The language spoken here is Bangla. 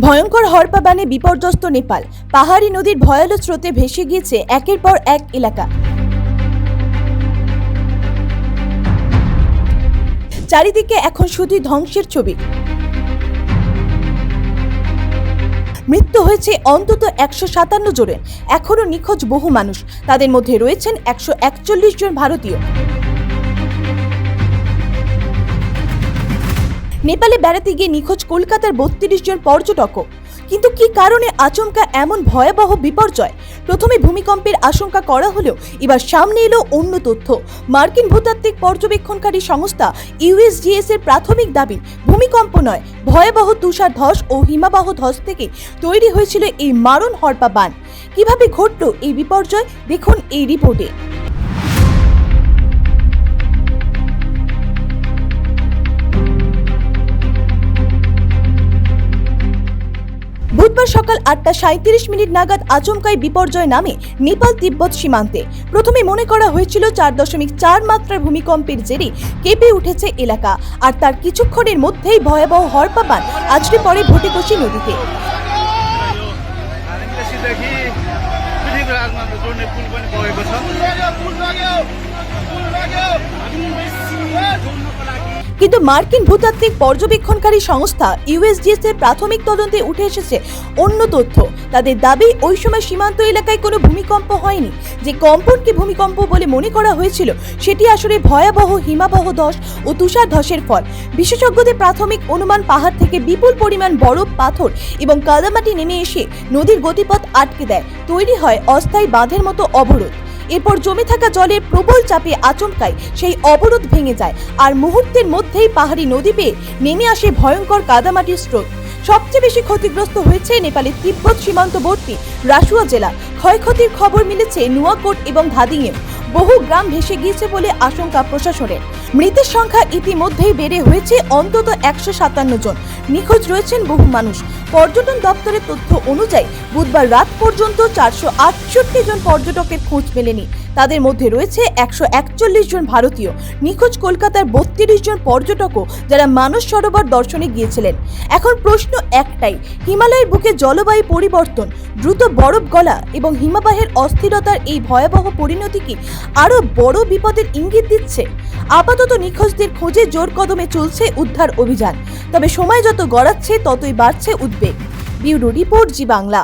ভয়ঙ্কর হরপা বানে বিপর্যস্ত নেপাল। পাহাড়ি নদীর ভয়াল স্রোতে ভেসে গিয়েছে একের পর এক এলাকা। চারিদিকে এখন শুধুই ধ্বংসের ছবি। মৃত্যু হয়েছে অন্তত 157 জনের। এখনো নিখোঁজ বহু মানুষ, তাদের মধ্যে রয়েছেন 141 জন ভারতীয়। নেপালে বেড়াতে গিয়ে নিখোঁজ কলকাতার 32 জন পর্যটকও। কিন্তু কি কারণে আচমকা এমন ভয়াবহ বিপর্যয়? প্রথমে ভূমিকম্পের আশঙ্কা করা হলেও এবার সামনে এলো অন্য তথ্য। মার্কিন ভূতাত্ত্বিক পর্যবেক্ষণকারী সংস্থা USGS এর প্রাথমিক দাবি, ভূমিকম্প নয়, ভয়াবহ তুষার ধস ও হিমাবহ ধস থেকে তৈরি হয়েছিল এই মারণ হরপা বান। কিভাবে ঘটল এই বিপর্যয়, দেখুন এই রিপোর্টে। বুধবার সকাল 8:37 নাগাদ আচমকাই বিপর্যয় নামে নেপাল তিব্বত সীমান্তে। প্রথমে মনে করা হয়েছিল 4.4 মাত্রার ভূমিকম্পের জেরে কেঁপে উঠেছে এলাকা, আর তার কিছুক্ষণের মধ্যেই ভয়াবহ হরপা বান আছড়ে পড়ে ভটিকোশি নদীতে। কিন্তু মার্কিন ভূতাত্ত্বিক পর্যবেক্ষণকারী সংস্থা USGS এর প্রাথমিক তদন্তে উঠে এসেছে অন্য তথ্য। তাদের দাবি, ওই সময় সীমান্ত এলাকায় কোনো ভূমিকম্প হয়নি। যে কম্পনকে ভূমিকম্প বলে মনে করা হয়েছিল সেটি আসলে ভয়াবহ হিমাবহ ধস ও তুষার ধসের ফল। বিশেষজ্ঞদের প্রাথমিক অনুমান, পাহাড় থেকে বিপুল পরিমাণ বরফ, পাথর এবং কাদামাটি নেমে এসে নদীর গতিপথ আটকে দেয়, তৈরি হয় অস্থায়ী বাঁধের মতো অবরোধ। এরপর জমে থাকা জলের প্রবল চাপে আচমকাই সেই অবরোধ ভেঙে যায়, আর মুহূর্তের মধ্যেই পাহাড়ি নদী বেয়ে নেমে আসে ভয়ঙ্কর কাদামাটির স্রোত। সবচেয়ে বেশি ক্ষতিগ্রস্ত হয়েছে নেপালের তিব্বত সীমান্তবর্তী রাসুয়া জেলা। ক্ষয়ক্ষতির খবর মিলেছে নুয়াকোট এবং ধাদিংয়ে। বহু গ্রাম ভেসে গিয়েছে বলে আশঙ্কা প্রশাসনের। মৃতের সংখ্যা ইতিমধ্যেই বেড়ে হয়েছে অন্তত 157 জন। নিখোঁজ রয়েছেন বহু মানুষ। পর্যটন দপ্তরের তথ্য অনুযায়ী বুধবার রাত পর্যন্ত 468 জন পর্যটকের খোঁজ মেলেনি। তাদের মধ্যে রয়েছে 141 জন ভারতীয়। নিখোঁজ কলকাতার 32 জন পর্যটকও, যারা মানস সরোবর দর্শনে গিয়েছিলেন। এখন প্রশ্ন একটাই, হিমালয়ের বুকে জলবায়ু পরিবর্তন, দ্রুত বরফ গলা এবং হিমবাহের অস্থিরতার এই ভয়াবহ পরিণতি কি আরো বড় বিপদের ইঙ্গিত দিচ্ছে? আপাতত নিখোঁজদের খোঁজে জোর কদমে চলছে উদ্ধার অভিযান। তবে সময় যত গড়াচ্ছে ততই বাড়ছে উদ্বেগ। ব্যুরো রিপোর্ট, জি বাংলা।